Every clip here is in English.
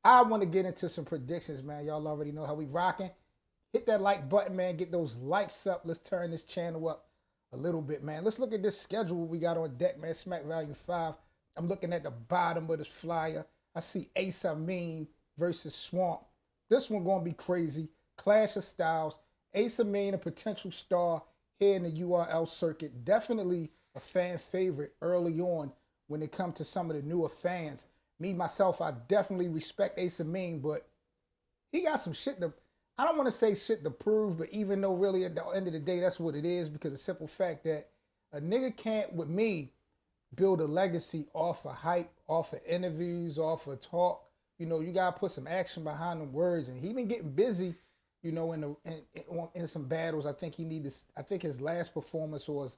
I want to get into some predictions, man. Y'all already know how we rocking. Hit that like button, man. Get those likes up. Let's turn this channel up a little bit, man. Let's look at this schedule we got on deck, man. Smack Volume 5. I'm looking at the bottom of this flyer. I see Ace Amin versus Swamp. This one going to be crazy. Clash of Styles. Ace Amin, a potential star here in the URL circuit. Definitely a fan favorite early on when it comes to some of the newer fans. Me, myself, I definitely respect Ace Amin, but he got some shit to, I don't want to say shit to prove, but even though really at the end of the day, that's what it is, because the simple fact that a nigga can't, with me, build a legacy off of hype, off of interviews, off of talk. You know, you gotta put some action behind them words, and he been getting busy. You know, in some battles. I think he needed. I think his last performance was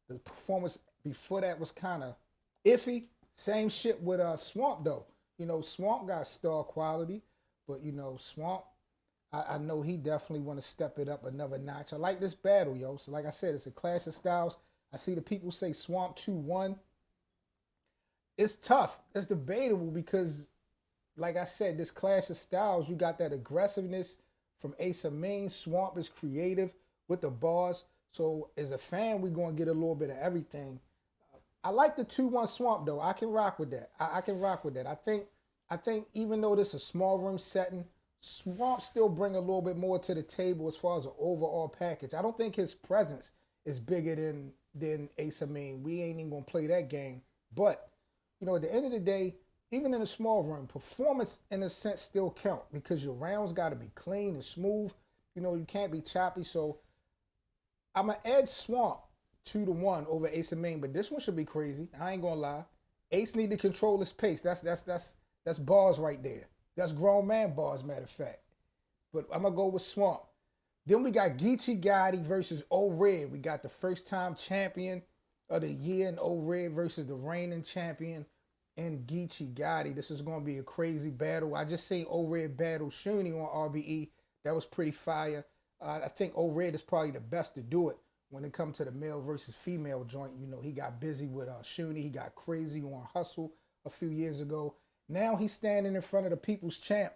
the performance before that was kind of iffy. Same shit with Swamp though. You know, Swamp got star quality, but you know, Swamp. I know he definitely want to step it up another notch. I like this battle, yo. So like I said, it's a clash of styles. I see the people say Swamp 2-1. It's tough. It's debatable because, like I said, this clash of styles, you got that aggressiveness from Ace Amin. Swamp is creative with the bars. So as a fan, we're gonna get a little bit of everything. I like the 2-1 Swamp though. I can rock with that. I can rock with that. I think even though this is a small room setting, Swamp still bring a little bit more to the table as far as an overall package. I don't think his presence is bigger than Ace Amin. We ain't even gonna play that game. But you know, at the end of the day, even in a small room, performance in a sense still count because your rounds got to be clean and smooth. You know, you can't be choppy. So I'm gonna edge Swamp 2-1 over Ace Amin, but this one should be crazy. I ain't gonna lie. Ace need to control his pace. That's bars right there. That's grown man bars, matter of fact. But I'm gonna go with Swamp. Then we got Geechee Gotti versus O Red. We got the first time champion of the year in O Red versus the reigning champion in Geechee Gotti. This is gonna be a crazy battle. I just seen O Red battle Shuni on RBE. That was pretty fire. I think O Red is probably the best to do it when it comes to the male versus female joint. You know, he got busy with Shuni. He got crazy on Hustle a few years ago. Now he's standing in front of the people's champ.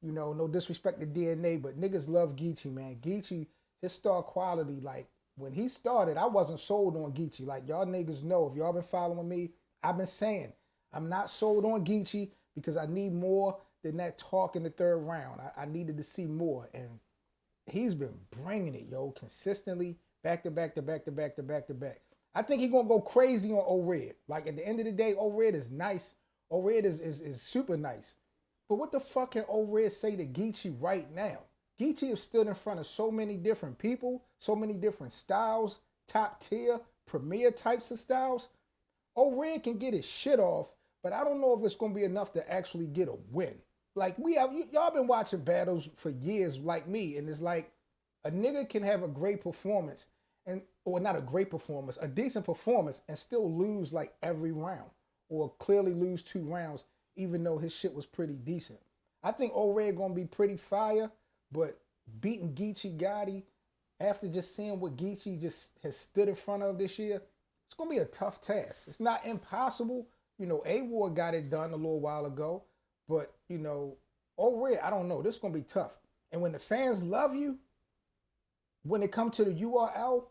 You know, no disrespect to DNA, but niggas love Geechee, man. Geechee, his star quality, like, when he started, I wasn't sold on Geechee. Like, y'all niggas know, if y'all been following me, I've been saying, I'm not sold on Geechee because I need more than that talk in the third round. I needed to see more. And he's been bringing it, yo, consistently, back to back to back to back to back to back. I think he's gonna go crazy on O Red. Like at the end of the day, O Red is nice. O Red is super nice. But what the fuck can O Red say to Geechee right now? Geechee has stood in front of so many different people, so many different styles, top tier, premier types of styles. O Red can get his shit off, but I don't know if it's gonna be enough to actually get a win. Like y'all been watching battles for years, like me, and it's like a nigga can have a great performance and or not a great performance, a decent performance, and still lose like every round, or clearly lose 2 rounds, even though his shit was pretty decent. I think O Red gonna be pretty fire, but beating Geechee Gotti after just seeing what Geechee just has stood in front of this year, it's gonna be a tough task. It's not impossible. You know, A Ward got it done a little while ago, but you know, O Red, I don't know. This is gonna be tough. And when the fans love you, when it comes to the URL,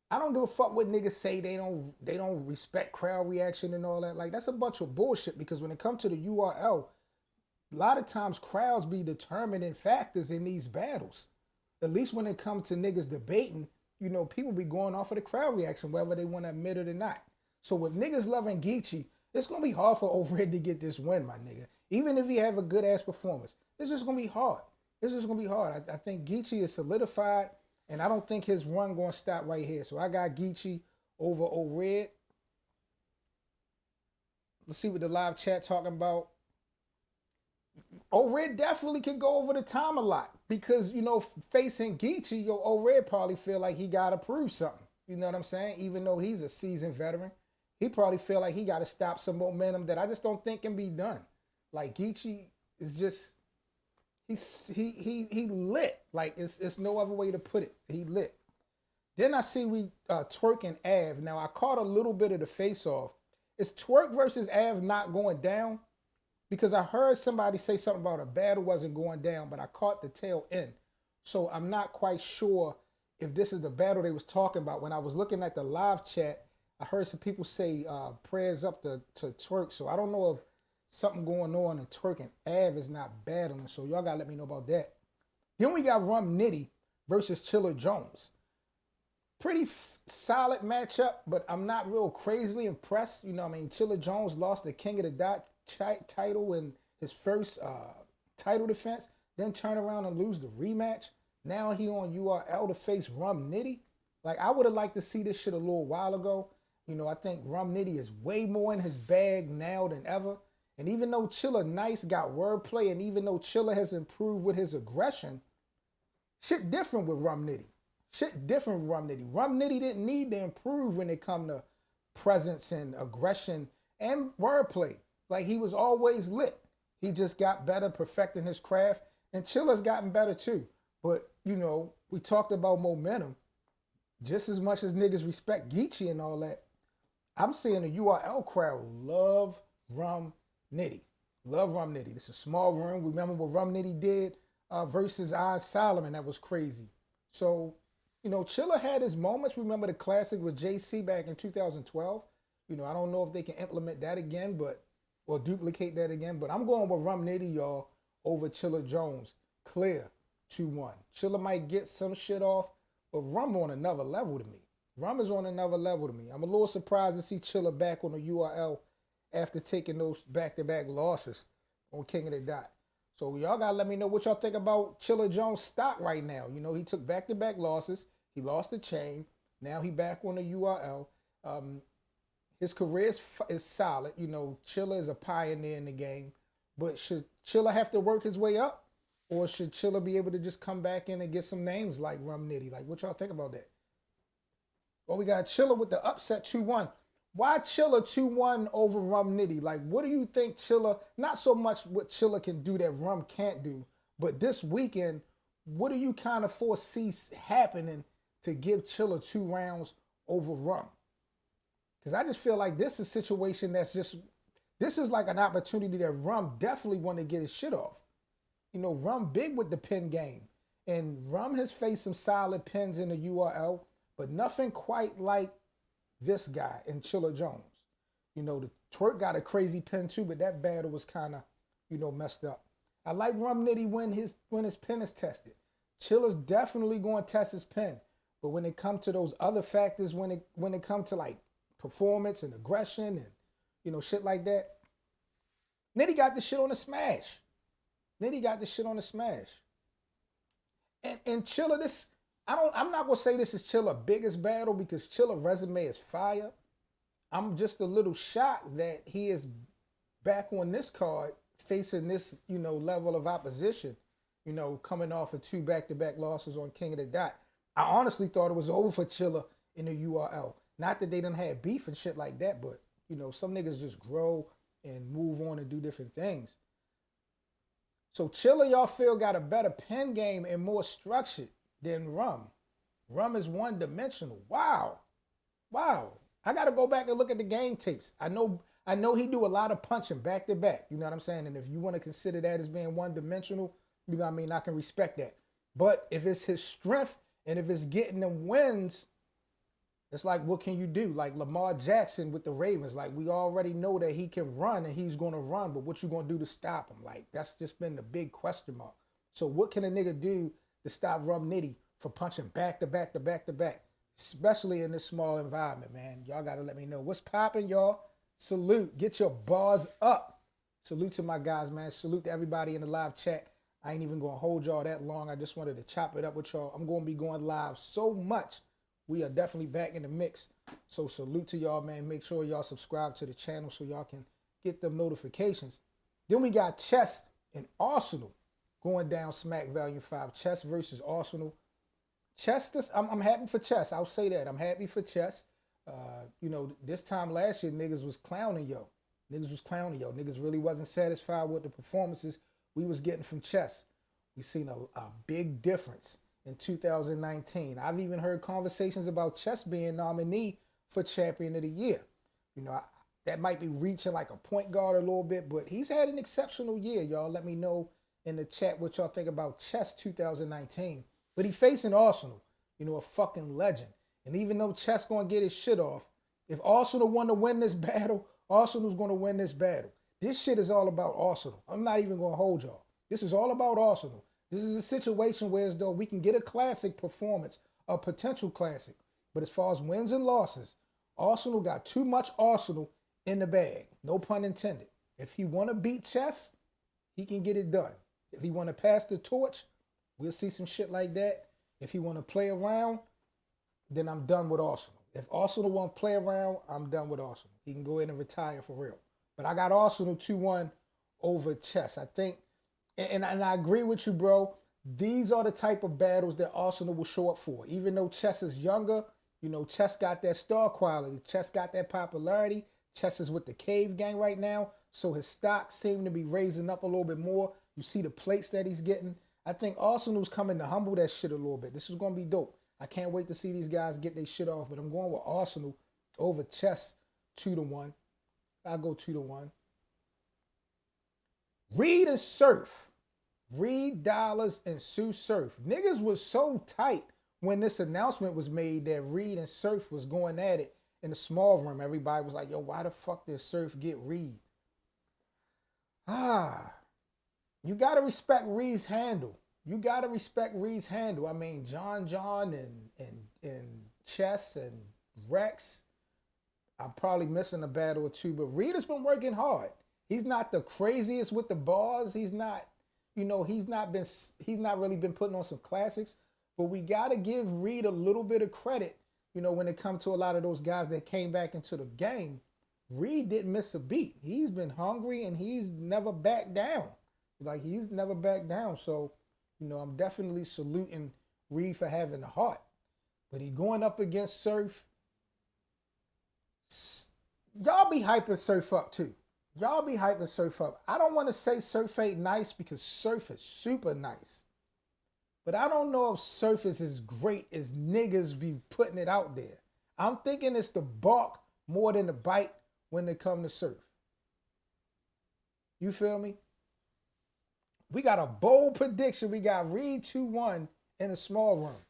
I don't give a fuck what niggas say they don't respect crowd reaction and all that. Like that's a bunch of bullshit because when it comes to the URL, a lot of times crowds be determining factors in these battles. At least when it comes to niggas debating, you know, people be going off of the crowd reaction, whether they want to admit it or not. So with niggas loving Geechee, it's gonna be hard for O Red to get this win, my nigga. Even if he have a good ass performance, it's just gonna be hard. It's just gonna be hard. I think Geechee is solidified, and I don't think his run gonna stop right here. So I got Geechee over O Red. Let's see what the live chat talking about. O Red definitely can go over the time a lot because you know facing Geechee, yo, O Red probably feel like he gotta prove something. You know what I'm saying? Even though he's a seasoned veteran, he probably feel like he gotta stop some momentum that I just don't think can be done. Like Geechee is just he lit. Like it's no other way to put it. He lit. Then I see we Twerk and Av. Now I caught a little bit of the face off. Is Twerk versus Av not going down? because I heard somebody say something about a battle wasn't going down, but I caught the tail end. So I'm not quite sure if this is the battle they was talking about. When I was looking at the live chat, I heard some people say prayers up to Twerk. So I don't know if something going on and Twerk and Av is not battling. So y'all gotta let me know about that. Then we got Rum Nitty versus Chilla Jones. Pretty solid matchup, but I'm not real crazily impressed. You know what I mean? Chilla Jones lost the King of the Dot title in his first title defense, then turn around and lose the rematch. Now he on URL to face Rum Nitty. Like, I would have liked to see this shit a little while ago. You know, I think Rum Nitty is way more in his bag now than ever. And even though Chilla Nice got wordplay, and even though Chilla has improved with his aggression, shit different with Rum Nitty. Shit different with Rum Nitty. Rum Nitty didn't need to improve when it come to presence and aggression and wordplay. Like, he was always lit. He just got better perfecting his craft. And Chilla's gotten better too. But, you know, we talked about momentum. Just as much as niggas respect Geechee and all that, I'm seeing the URL crowd love Rum Nitty. Love Rum Nitty. It's a small room. Remember what Rum Nitty did versus Iron Solomon? That was crazy. So, you know, Chilla had his moments. Remember the classic with JC back in 2012? You know, I don't know if they can implement that again, or duplicate that again. But I'm going with Rum Nitty, y'all, over Chilla Jones. Clear 2-1. Chilla might get some shit off, but Rum on another level to me. Rum is on another level to me. I'm a little surprised to see Chilla back on the URL after taking those back-to-back losses on King of the Dot. So y'all gotta let me know what y'all think about Chilla Jones' stock right now. You know, he took back-to-back losses. He lost the chain. Now he back on the URL. His career is solid. You know, Chilla is a pioneer in the game. But should Chilla have to work his way up? Or should Chilla be able to just come back in and get some names like Rum Nitty? Like, what y'all think about that? Well, we got Chilla with the upset 2-1. Why Chilla 2-1 over Rum Nitty? Like, what do you think Chilla, not so much what Chilla can do that Rum can't do, but this weekend, what do you kind of foresee happening to give Chilla 2 rounds over Rum? Because I just feel like this is a situation this is like an opportunity that Rum definitely want to get his shit off. You know, Rum big with the pin game. And Rum has faced some solid pins in the URL, but nothing quite like this guy in Chilla Jones. You know, the Twerk got a crazy pin too, but that battle was kind of, you know, messed up. I like Rum Nitty when his pin is tested. Chilla's definitely going to test his pin. But when it comes to those other factors, when it comes to like performance and aggression and, you know, shit like that, Nitty got the shit on the smash. Nitty got the shit on the smash. And Chilla, I'm not gonna say this is Chilla's biggest battle because Chilla's resume is fire. I'm just a little shocked that he is back on this card facing this, you know, level of opposition, you know, coming off of 2 back-to-back losses on King of the Dot. I honestly thought it was over for Chilla in the URL. Not that they done had beef and shit like that, but, you know, some niggas just grow and move on and do different things. So Chilla, y'all feel, got a better pen game and more structured than Rum. Rum is one-dimensional. Wow. I got to go back and look at the game tapes. I know he do a lot of punching back-to-back. You know what I'm saying? And if you want to consider that as being one-dimensional, you know what I mean? I can respect that. But if it's his strength and if it's getting them wins, it's like, what can you do? Like Lamar Jackson with the Ravens. Like, we already know that he can run and he's going to run, but what you going to do to stop him? Like, that's just been the big question mark. So what can a nigga do to stop Rum Nitty for punching back-to-back, especially in this small environment, man? Y'all got to let me know. What's popping, y'all? Salute. Get your bars up. Salute to my guys, man. Salute to everybody in the live chat. I ain't even going to hold y'all that long. I just wanted to chop it up with y'all. I'm going to be going live so much. We are definitely back in the mix. So salute to y'all, man. Make sure y'all subscribe to the channel so y'all can get them notifications. Then we got Chess and Arsenal going down Smack Volume 5. Chess versus Arsenal. Chess, I'm happy for Chess. I'll say that. I'm happy for Chess. You know, this time last year, niggas was clowning yo. Niggas really wasn't satisfied with the performances we was getting from Chess. We seen a big difference in 2019. I've even heard conversations about Chess being nominee for Champion of the Year. You know, that might be reaching like a point guard a little bit, but he's had an exceptional year, y'all. Let me know in the chat what y'all think about Chess 2019. But he facing Arsenal, a fucking legend. And even though Chess gonna get his shit off, if Arsenal want to win this battle, Arsenal's gonna win this battle. This shit is all about Arsenal. I'm not even gonna hold y'all. This is all about Arsenal. This is a situation where as though we can get a classic performance, a potential classic. But as far as wins and losses, Arsenal got too much Arsenal in the bag. No pun intended. If he want to beat Chess, he can get it done. If he want to pass the torch, we'll see some shit like that. If he want to play around, then I'm done with Arsenal. If Arsenal want to play around, I'm done with Arsenal. He can go in and retire for real. But I got Arsenal 2-1 over Chess. I think, and I agree with you, bro. These are the type of battles that Arsenal will show up for. Even though Chess is younger, Chess got that star quality. Chess got that popularity. Chess is with the Cave Gang right now, so his stock seemed to be raising up a little bit more. You see the plates that he's getting. I think Arsenal's coming to humble that shit a little bit. This is going to be dope. I can't wait to see these guys get their shit off, but I'm going with Arsenal over Chess 2-1. I'll go 2-1. Reed and Surf. Reed Dollars and Sue Surf. Niggas was so tight when this announcement was made that Reed and Surf was going at it in the small room. Everybody was like, yo, why the fuck did Surf get Reed? You got to respect Reed's handle. You got to respect Reed's handle. I mean, John and Chess and Rex, I'm probably missing a battle or two, but Reed has been working hard. He's not the craziest with the bars. He's not, he's not really been putting on some classics, but we got to give Reed a little bit of credit, when it comes to a lot of those guys that came back into the game. Reed didn't miss a beat. He's been hungry and he's never backed down. He's never backed down. So, I'm definitely saluting Reed for having the heart. But he going up against Surf. Y'all be hyping Surf up too. Y'all be hyping Surf up. I don't want to say Surf ain't nice because Surf is super nice. But I don't know if Surf is as great as niggas be putting it out there. I'm thinking it's the bark more than the bite when they come to Surf. You feel me? We got a bold prediction. We got Reed 2-1 in a small room.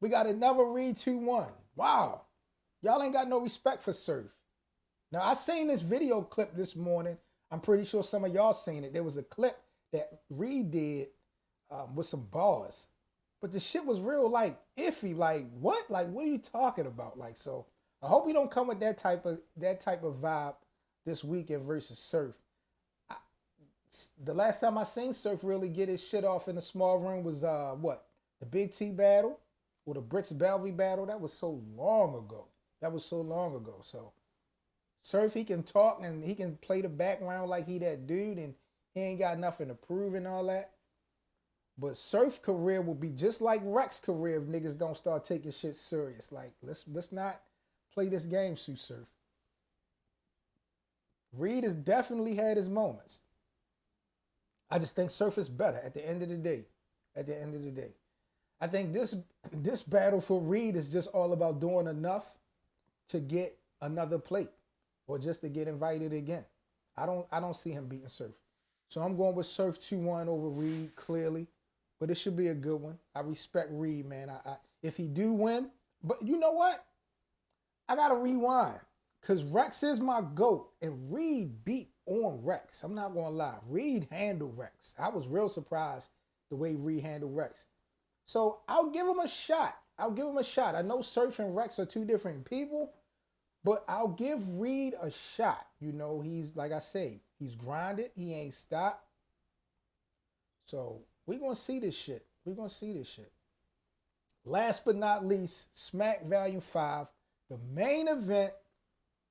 We got another Reed 2-1. Wow. Y'all ain't got no respect for Surf. Now, I seen this video clip this morning. I'm pretty sure some of y'all seen it. There was a clip that Reed did with some bars. But the shit was real, iffy. What? What are you talking about? So I hope you don't come with that type of vibe this weekend versus Surf. The last time I seen Surf really get his shit off in the small room was the Big T battle or the Bricks Belvy battle. That was so long ago. So Surf, he can talk and he can play the background like he that dude and he ain't got nothing to prove and all that. But Surf's career will be just like Rex's career if niggas don't start taking shit serious. Let's not play this game, Sue Surf. Reed has definitely had his moments. I just think Surf is better at the end of the day. I think this battle for Reed is just all about doing enough to get another plate or just to get invited again. I don't see him beating Surf. So I'm going with Surf 2-1 over Reed, clearly. But it should be a good one. I respect Reed, man. If he do win, but you know what? I got to rewind. Because Rex is my GOAT. And Reed beat on Rex. I'm not going to lie. Reed handled Rex. I was real surprised the way Reed handled Rex. So I'll give him a shot. I know Surf and Rex are two different people. But I'll give Reed a shot. He's, like I say, he's grinded. He ain't stopped. So we're going to see this shit. Last but not least, Smack Volume 5. The main event,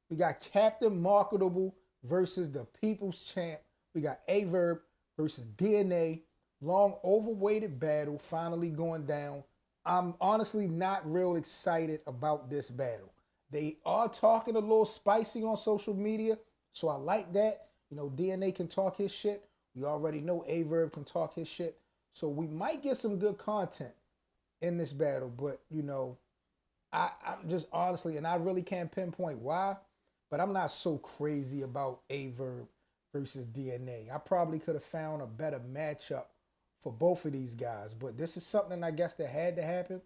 we got Captain Marketable versus the People's Champ. We got Averb versus DNA. Long overweighted battle finally going down. I'm honestly not real excited about this battle. They are talking a little spicy on social media, so I like that. DNA can talk his shit. We already know Averb can talk his shit. So we might get some good content in this battle, but I'm just honestly, and I really can't pinpoint why, but I'm not so crazy about Averb versus DNA. I probably could have found a better matchup for both of these guys, but this is something I guess that had to happen.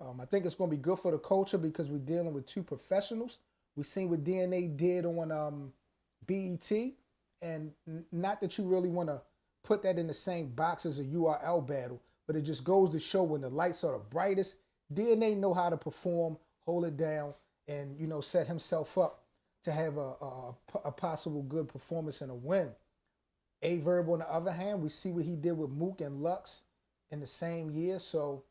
I think it's going to be good for the culture because we're dealing with two professionals. We seen what DNA did on BET, and not that you really want to put that in the same box as a URL battle, but it just goes to show when the lights are the brightest, DNA know how to perform, hold it down, and set himself up to have a possible good performance and a win. Averb, on the other hand, we see what he did with Mook and Lux in the same year, so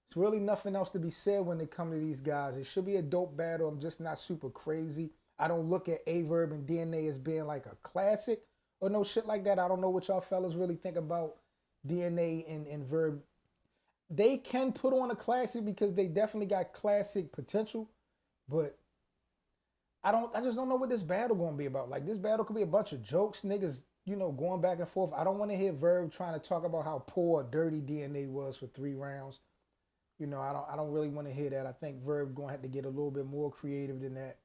it's really nothing else to be said when it comes to these guys. It should be a dope battle. I'm just not super crazy. I don't look at Averb and DNA as being like a classic or no shit like that. I don't know what y'all fellas really think about DNA and Verb. They can put on a classic because they definitely got classic potential, but I just don't know what this battle gonna be about. Like, this battle could be a bunch of jokes, niggas, going back and forth. I don't want to hear Verb trying to talk about how poor or dirty DNA was for 3 rounds. I don't really want to hear that. I think Verb gonna have to get a little bit more creative than that.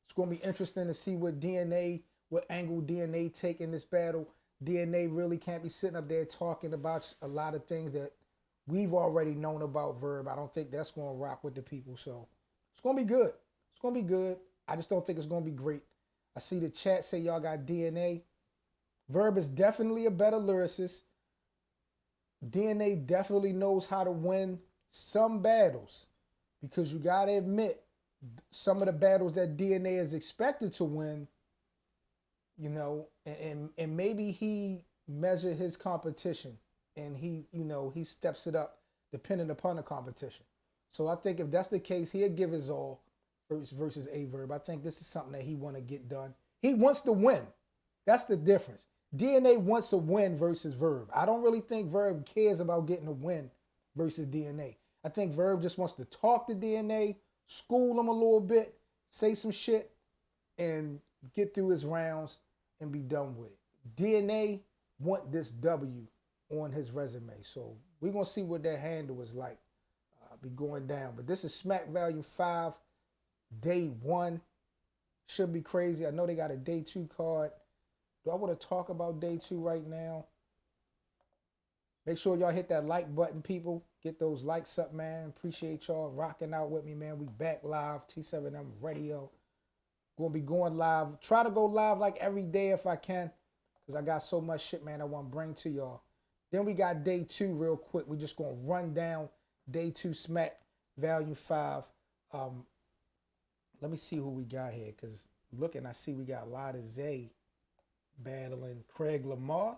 It's gonna be interesting to see what angle DNA take in this battle. DNA really can't be sitting up there talking about a lot of things that we've already known about Verb. I don't think that's gonna rock with the people. So it's gonna be good. It's gonna be good. I just don't think it's gonna be great. I see the chat say y'all got DNA. Verb is definitely a better lyricist. DNA definitely knows how to win some battles, because you gotta admit, some of the battles that DNA is expected to win, and maybe he measured his competition and he steps it up depending upon the competition. So I think if that's the case, he'll give his all versus Averb. I think this is something that he want to get done. He wants to win. That's the difference. DNA wants a win versus Verb. I don't really think Verb cares about getting a win versus DNA. I think Verb just wants to talk to DNA, school him a little bit, say some shit, and get through his rounds and be done with it. DNA want this W on his resume. So we're going to see what that handle is like. Be going down. But this is Smack Value 5, day 1. Should be crazy. I know they got a day 2 card. Do I want to talk about day 2 right now? Make sure y'all hit that like button, people. Get those likes up, man. Appreciate y'all rocking out with me, man. We back live, T7M Radio. Gonna be going live. Try to go live like every day if I can, because I got so much shit, man, I want to bring to y'all. Then we got day 2 real quick. We're just gonna run down day 2 Smack Value 5. Let me see who we got here, because looking, I see we got Lotta Zay battling Craig Lamar.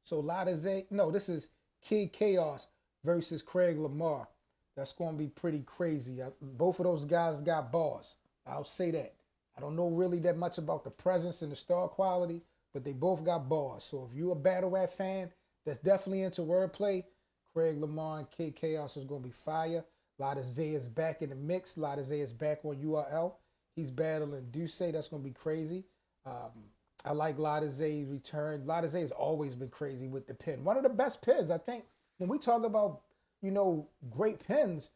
So Lotta Zay, no, this is Kid Chaos versus Craig Lamar. That's going to be pretty crazy. Both of those guys got bars. I'll say that. I don't know really that much about the presence and the star quality, but they both got bars. So if you're a battle rap fan that's definitely into wordplay, Craig Lamar and Kid Chaos is going to be fire. Lotta Zay is back in the mix. Lotta Zay is back on URL. He's battling Duce. That's going to be crazy. I like Lotta Zay's return. Lotta Zay has always been crazy with the pen. One of the best pens. I think when we talk about, great pens,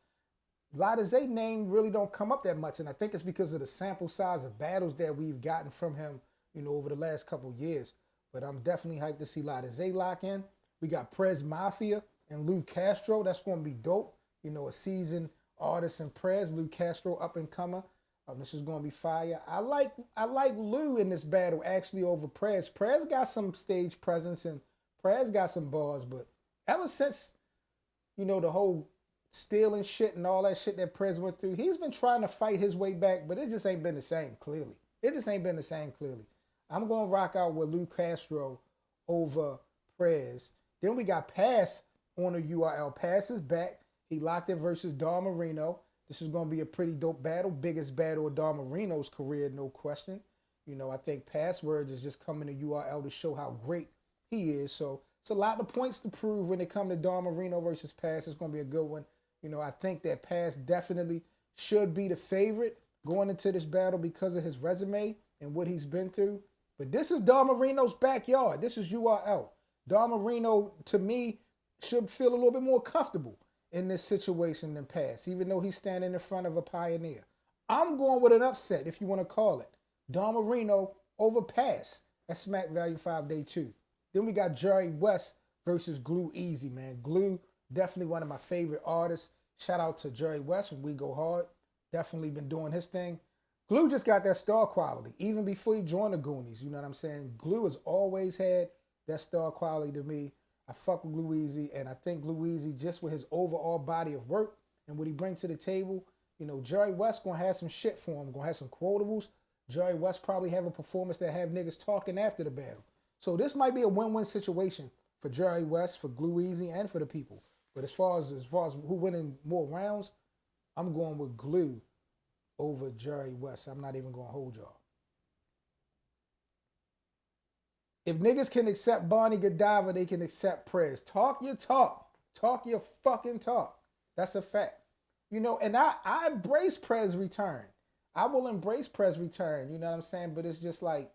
Lotta Zay name really don't come up that much. And I think it's because of the sample size of battles that we've gotten from him, over the last couple years. But I'm definitely hyped to see Lotta Zay lock in. We got Prez Mafia and Lou Castro. That's going to be dope. A seasoned artist in Prez. Lou Castro, up and comer. This is going to be fire. I like Lou in this battle actually over Prez. Prez got some stage presence and Prez got some bars, but ever since, the whole stealing shit and all that shit that Prez went through, he's been trying to fight his way back, but it just ain't been the same, clearly. It just ain't been the same, clearly. I'm going to rock out with Lou Castro over Prez. Then we got Pass on the URL. Pass is back. He locked in versus Don Marino. This is going to be a pretty dope battle. Biggest battle of Don Marino's career, no question. I think Password is just coming to URL to show how great he is. So it's a lot of points to prove when it comes to Don Marino versus Pass. It's going to be a good one. I think that Pass definitely should be the favorite going into this battle because of his resume and what he's been through. But this is Don Marino's backyard. This is URL. Don Marino, to me, should feel a little bit more comfortable in this situation than Pass, even though he's standing in front of a pioneer. I'm going with an upset, if you want to call it. Don Marino overpassed at Smack Value 5 Day 2. Then we got Jerry West versus Glue Easy, man. Glue, definitely one of my favorite artists. Shout out to Jerry West from We Go Hard. Definitely been doing his thing. Glue just got that star quality, even before he joined the Goonies. You know what I'm saying? Glue has always had that star quality to me. I fuck with Glue Easy, and I think Glue Easy, just with his overall body of work and what he brings to the table, you know, Jerry West gonna have some shit for him, gonna have some quotables. Jerry West probably have a performance that have niggas talking after the battle. So this might be a win-win situation for Jerry West, for Glue Easy, and for the people. But as far as who winning more rounds, I'm going with Glue over Jerry West. I'm not even gonna hold y'all. If niggas can accept Barney Godiva, they can accept Prez. Talk your talk. Talk your fucking talk. That's a fact. You know, and I embrace Prez return. I will embrace Prez return, you know what I'm saying? But it's just like,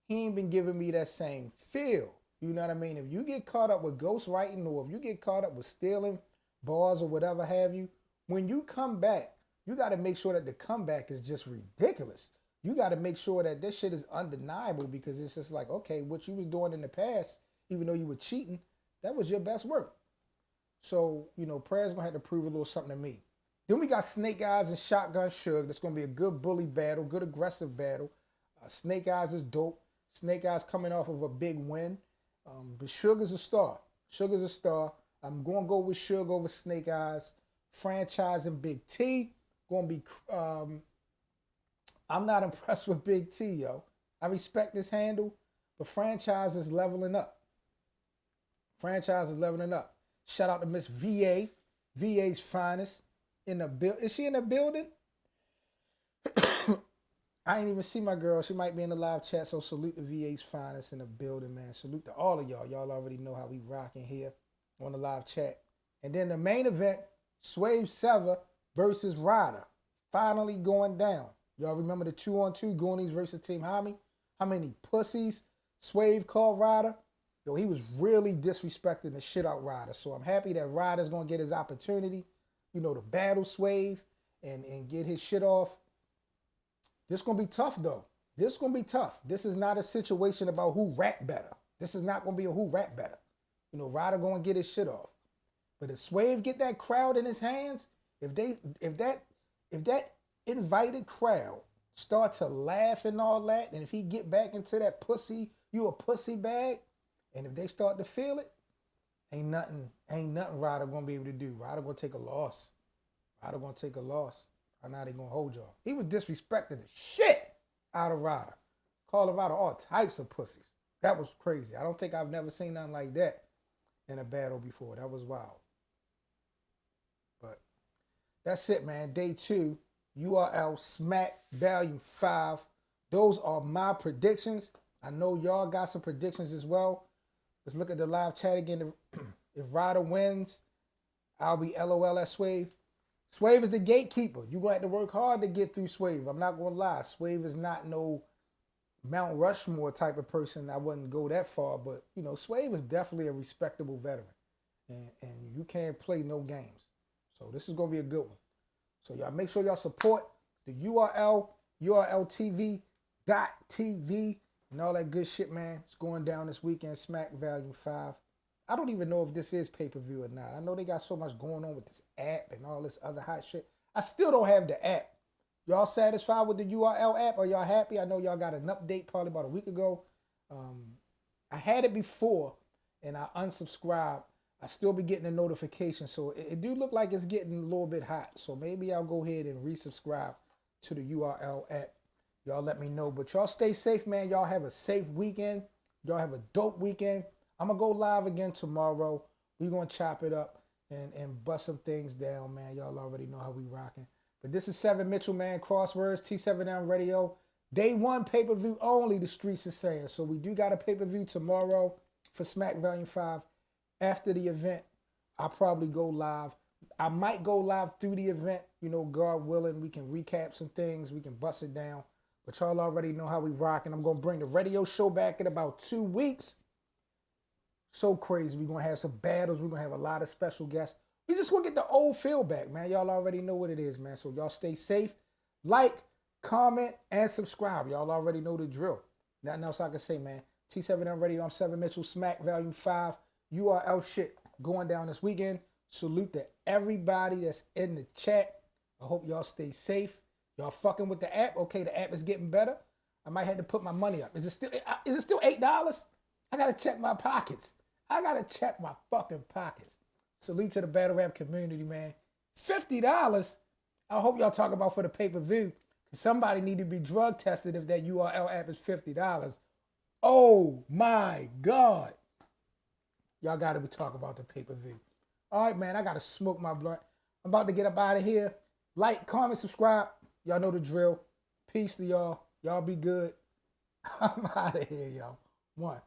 he ain't been giving me that same feel. You know what I mean? If you get caught up with ghostwriting, or if you get caught up with stealing bars or whatever have you, when you come back, you got to make sure that the comeback is just ridiculous. You got to make sure that this shit is undeniable, because it's just like, okay, what you was doing in the past, even though you were cheating, that was your best work. So, you know, Prez gonna have to prove a little something to me. Then we got Snake Eyes and Shotgun Suge. That's gonna be a good bully battle, good aggressive battle. Snake Eyes is dope. Snake Eyes coming off of a big win. But Suge is a star. Suge is a star. I'm gonna go with Suge over Snake Eyes. Franchise and Big T. Gonna be I'm not impressed with Big T, yo. I respect his handle, but Franchise is leveling up. Franchise is leveling up. Shout out to Miss VA. VA's finest in the build. Is she in the building? I ain't even see my girl. She might be in the live chat, so salute the VA's finest in the building, man. Salute to all of y'all. Y'all already know how we rocking here on the live chat. And then the main event, Swave Sever versus Ryder. Finally going down. Y'all remember the 2-on-2 Goonies versus Team Hami? How many pussies Swave called Ryder? Yo, he was really disrespecting the shit out Ryder. So I'm happy that Ryder's going to get his opportunity, you know, to battle Swave and get his shit off. This going to be tough, though. This going to be tough. This is not a situation about who rap better. This is not going to be a who rap better. You know, Ryder going to get his shit off. But if Swave get that crowd in his hands, if that invited crowd start to laugh and all that, and if he get back into that pussy, you a pussy bag, and if they start to feel it, ain't nothing Ryder gonna be able to do. Ryder gonna take a loss. Ryder gonna take a loss. I'm not even gonna hold y'all. He was disrespecting the shit out of Ryder. Calling Ryder all types of pussies. That was crazy. I don't think I've never seen nothing like that in a battle before. That was wild. But that's it, man. Day 2. URL Smack Value 5. Those are my predictions. I know y'all got some predictions as well. Let's look at the live chat again. If Ryder wins, I'll be LOL at Swave. Swave is the gatekeeper. You're going to have to work hard to get through Swave. I'm not going to lie. Swave is not no Mount Rushmore type of person. I wouldn't go that far. But, you know, Swave is definitely a respectable veteran. And you can't play no games. So this is going to be a good one. So y'all make sure y'all support the URL, URLTV.tv, and all that good shit, man. It's going down this weekend, Smack Value 5. I don't even know if this is pay-per-view or not. I know they got so much going on with this app and all this other hot shit. I still don't have the app. Y'all satisfied with the URL app? Are y'all happy? I know y'all got an update probably about a week ago. I had it before, and I unsubscribed. I still be getting a notification, so it do look like it's getting a little bit hot. So maybe I'll go ahead and resubscribe to the URL app. Y'all let me know. But y'all stay safe, man. Y'all have a safe weekend. Y'all have a dope weekend. I'm going to go live again tomorrow. We're going to chop it up and bust some things down, man. Y'all already know how we rocking. But this is Seven Mitchell, man. Crosswords, T7M Radio. Day 1 pay-per-view only, the streets are saying. So we do got a pay-per-view tomorrow for Smack Value 5. After the event, I'll probably go live. I might go live through the event. You know, God willing, we can recap some things. We can bust it down. But y'all already know how we rocking. I'm going to bring the radio show back in about 2 weeks. So crazy. We're going to have some battles. We're going to have a lot of special guests. We just want to get the old feel back, man. Y'all already know what it is, man. So y'all stay safe. Like, comment, and subscribe. Y'all already know the drill. Nothing else I can say, man. T7M Radio, I'm 7 Mitchell, Smack Volume 5. URL shit going down this weekend. Salute to everybody that's in the chat. I hope y'all stay safe. Y'all fucking with the app. Okay, the app is getting better. I might have to put my money up. Is it still $8? I gotta check my pockets. I gotta check my fucking pockets. Salute to the battle rap community, man. $50? I hope y'all talk about for the pay-per-view. Somebody need to be drug tested if that URL app is $50. Oh my God. Y'all got to be talking about the pay-per-view. All right, man, I got to smoke my blunt. I'm about to get up out of here. Like, comment, subscribe. Y'all know the drill. Peace to y'all. Y'all be good. I'm out of here, y'all. One.